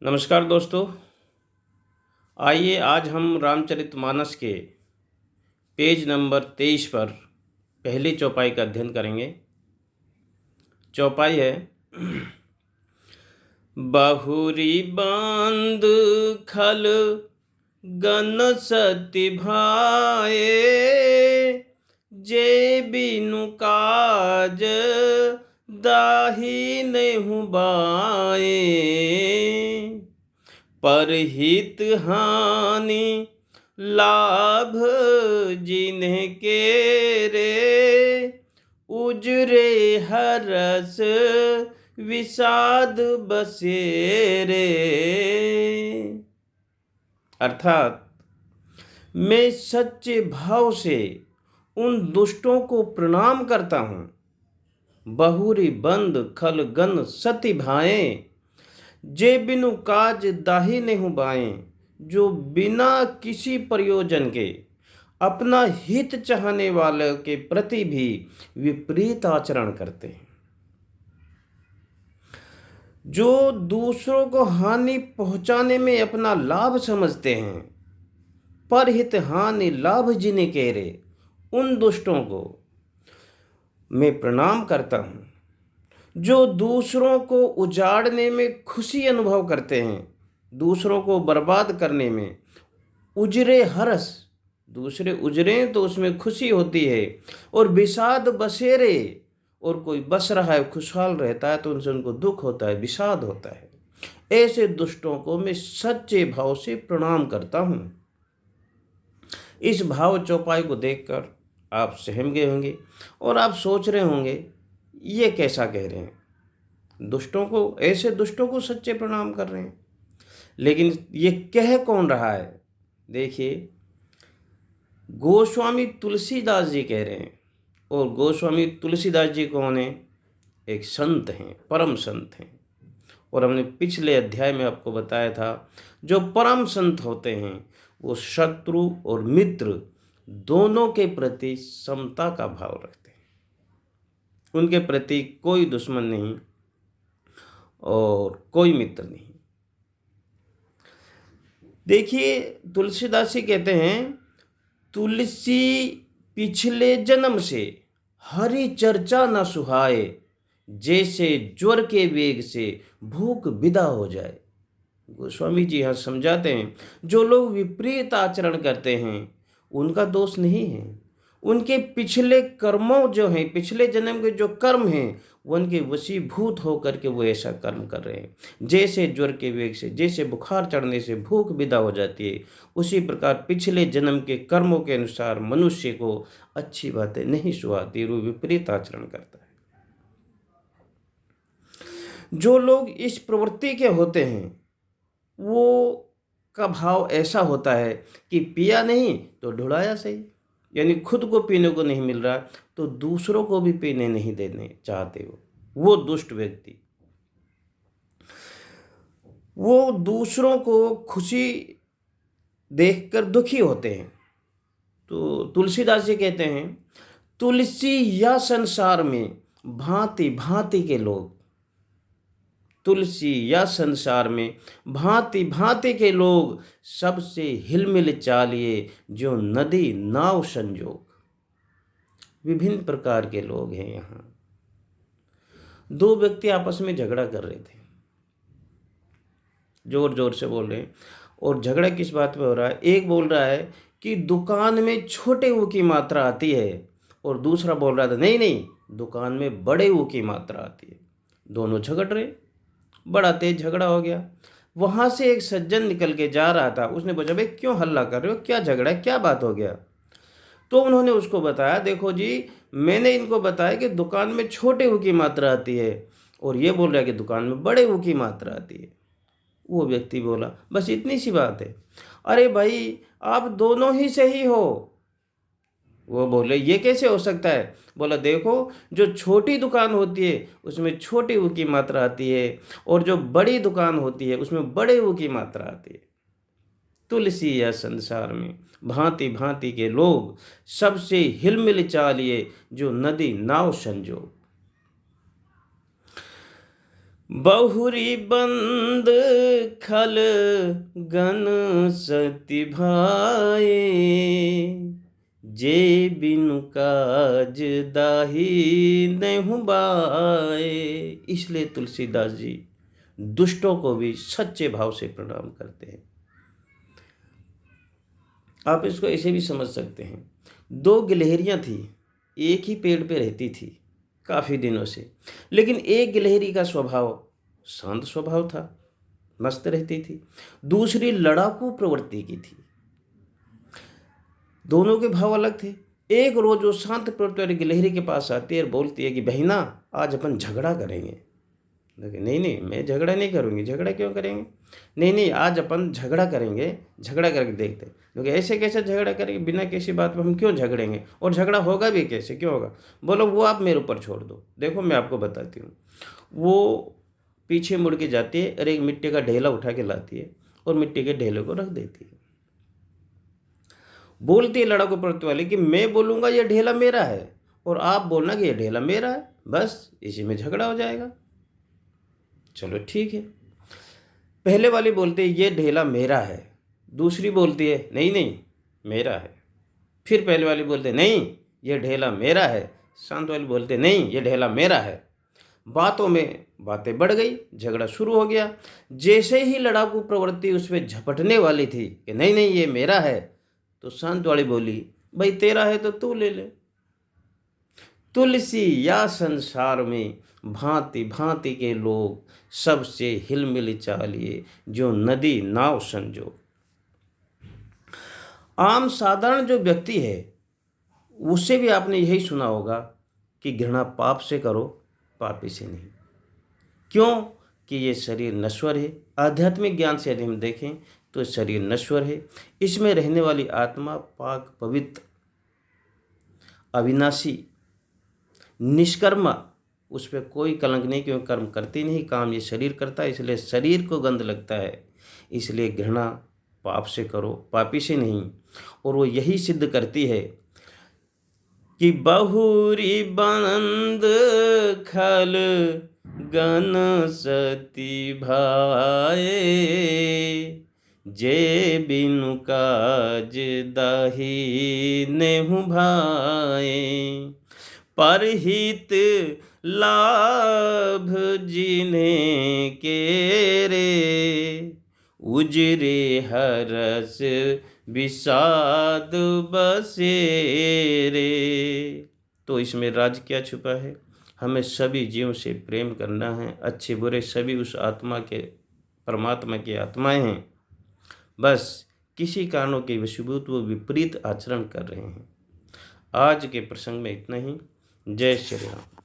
नमस्कार दोस्तों। आइए आज हम रामचरितमानस के पेज नंबर 23 पर पहली चौपाई का अध्ययन करेंगे। चौपाई है बहुरी बांध खल गन सति भाए, जे बिनु काज दाही नेहु बाए। परहित हानि लाभ जिन्ह के रे, उजरे हरस विषाद बसेरे। अर्थात मैं सच्चे भाव से उन दुष्टों को प्रणाम करता हूँ। बहुरी बंद खल गन सति भाए, जे बिनु काज दाही नेहु बाएं। जो बिना किसी प्रयोजन के अपना हित चाहने वाले के प्रति भी विपरीत आचरण करते हैं। जो दूसरों को हानि पहुंचाने में अपना लाभ समझते हैं, परहित हानि लाभ जिन्हें कह रहे, उन दुष्टों को मैं प्रणाम करता हूँ। जो दूसरों को उजाड़ने में खुशी अनुभव करते हैं, दूसरों को बर्बाद करने में उजरे हरस, दूसरे उजरे तो उसमें खुशी होती है, और विषाद बसेरे, और कोई बस रहा है खुशहाल रहता है तो उनसे उनको दुख होता है, विषाद होता है। ऐसे दुष्टों को मैं सच्चे भाव से प्रणाम करता हूँ। इस भाव चौपाई को देखकर आप सहम गए होंगे और आप सोच रहे होंगे ये कैसा कह रहे हैं, दुष्टों को, ऐसे दुष्टों को सच्चे प्रणाम कर रहे हैं। लेकिन ये कह कौन रहा है? देखिए, गोस्वामी तुलसीदास जी कह रहे हैं। और गोस्वामी तुलसीदास जी कौन है? एक संत हैं, परम संत हैं। और हमने पिछले अध्याय में आपको बताया था, जो परम संत होते हैं वो शत्रु और मित्र दोनों के प्रति समता का भाव रखते हैं। उनके प्रति कोई दुश्मन नहीं और कोई मित्र नहीं। देखिए, तुलसीदास जी कहते हैं, तुलसी पिछले जन्म से हरि चर्चा न सुहाए, जैसे ज्वर के वेग से भूख विदा हो जाए। गोस्वामी जी यहाँ समझाते हैं, जो लोग विपरीत आचरण करते हैं उनका दोष नहीं है, उनके पिछले कर्मों जो हैं, पिछले जन्म के जो कर्म हैं, वो उनके वशीभूत होकर के वो ऐसा कर्म कर रहे हैं। जैसे ज्वर के वेग से, जैसे बुखार चढ़ने से भूख विदा हो जाती है, उसी प्रकार पिछले जन्म के कर्मों के अनुसार मनुष्य को अच्छी बातें नहीं सुहाती, वो विपरीत आचरण करता है। जो लोग इस प्रवृत्ति के होते हैं वो का भाव ऐसा होता है कि पिया नहीं तो ढुलाया सही, यानी खुद को पीने को नहीं मिल रहा तो दूसरों को भी पीने नहीं देने चाहते। वो दुष्ट व्यक्ति, वो दूसरों को खुशी देखकर दुखी होते हैं। तो तुलसीदास जी कहते हैं, तुलसी या संसार में भांति भांति के लोग, तुलसी या संसार में भांति भांति के लोग, सबसे हिलमिल चालिए जो नदी नाव संजोग। विभिन्न प्रकार के लोग हैं। यहाँ दो व्यक्ति आपस में झगड़ा कर रहे थे, जोर जोर से बोल रहे हैं। और झगड़ा किस बात पे हो रहा है? एक बोल रहा है कि दुकान में छोटे ऊ की मात्रा आती है, और दूसरा बोल रहा था नहीं नहीं, दुकान में बड़े ऊ की मात्रा आती है। दोनों झगड़ रहे, बड़ा तेज झगड़ा हो गया। वहाँ से एक सज्जन निकल के जा रहा था, उसने पूछा, भाई क्यों हल्ला कर रहे हो, क्या झगड़ा है, क्या बात हो गया? तो उन्होंने उसको बताया, देखो जी, मैंने इनको बताया कि दुकान में छोटे ऊ की मात्रा आती है, और ये बोल रहा है कि दुकान में बड़े ऊ की मात्रा आती है। वो व्यक्ति बोला, बस इतनी सी बात है। अरे भाई, आप दोनों ही सही हो। वो बोले, ये कैसे हो सकता है? बोला, देखो, जो छोटी दुकान होती है उसमें छोटी ऊ की मात्रा आती है, और जो बड़ी दुकान होती है उसमें बड़े ऊ की मात्रा आती है। तुलसी या संसार में भांति भांति के लोग, सबसे हिलमिल चालिए जो नदी नाव संजोग। बहुरी बंद खल गन सति भाए, जे बिनु काज दाही नहीं बाए। इसलिए तुलसीदास जी दुष्टों को भी सच्चे भाव से प्रणाम करते हैं। आप इसको ऐसे भी समझ सकते हैं, दो गिलहरियां थी, एक ही पेड़ पे रहती थी काफ़ी दिनों से, लेकिन एक गिलहरी का स्वभाव शांत स्वभाव था, मस्त रहती थी, दूसरी लड़ाकू प्रवृत्ति की थी। दोनों के भाव अलग थे। एक रोज वो शांत प्रवृत्ति वाली गिलहरी के पास आती है और बोलती है कि बहना आज अपन झगड़ा करेंगे। नहीं नहीं, मैं झगड़ा नहीं करूँगी। झगड़ा क्यों करेंगे? नहीं नहीं, आज अपन झगड़ा करेंगे, झगड़ा करके देखते हैं। क्योंकि ऐसे कैसे झगड़ा करेंगे, बिना किसी बात पे हम क्यों झगड़ेंगे, और झगड़ा होगा भी कैसे, क्यों होगा? बोलो वो आप मेरे ऊपर छोड़ दो, देखो मैं आपको बताती हूँ। वो पीछे मुड़ के जाती है और एक मिट्टी का ढेला उठा के लाती है और मिट्टी के ढेले को रख देती है। बोलती है लड़ाकू प्रवृत्ति वाली कि मैं बोलूँगा ये ढेला मेरा है और आप बोलना कि ये ढेला मेरा है, बस इसी में झगड़ा हो जाएगा। चलो ठीक है। पहले वाली बोलती है ये ढेला मेरा है, दूसरी बोलती है नहीं नहीं मेरा है। फिर पहले वाली बोलते नहीं ये ढेला मेरा है, शांत वाली बोलते नहीं ये ढेला मेरा है। बातों में बातें बढ़ गई, झगड़ा शुरू हो गया। जैसे ही लड़ाकू प्रवृत्ति उसमें झपटने वाली थी कि नहीं नहीं ये मेरा है, तो शांत वाली बोली भाई तेरा है तो तू ले ले। तुलसी या संसार में भांति भांति के लोग, सबसे हिलमिल चालिए जो नदी नाव संजो। आम साधारण जो व्यक्ति है उससे भी आपने यही सुना होगा कि घृणा पाप से करो, पापी से नहीं। क्यों? कि ये शरीर नश्वर है। आध्यात्मिक ज्ञान से यदि हम देखें तो शरीर नश्वर है, इसमें रहने वाली आत्मा पाक पवित्र अविनाशी निष्कर्मा, उस पर कोई कलंक नहीं, क्यों कर्म करती नहीं, काम ये शरीर करता है, इसलिए शरीर को गंध लगता है। इसलिए घृणा पाप से करो, पापी से नहीं। और वो यही सिद्ध करती है कि बहुरी बंद खल गन सती भाए, जे बिनु काज दाही नेहु भाए। परहित लाभ जिन्हें केरे, उजरे हरस विषाद बसेरे। तो इसमें राज क्या छुपा है? हमें सभी जीवों से प्रेम करना है। अच्छे बुरे सभी उस आत्मा के, परमात्मा की आत्माएं हैं। बस किसी कारणों के वशीभूत वो विपरीत आचरण कर रहे हैं। आज के प्रसंग में इतना ही। जय श्री राम।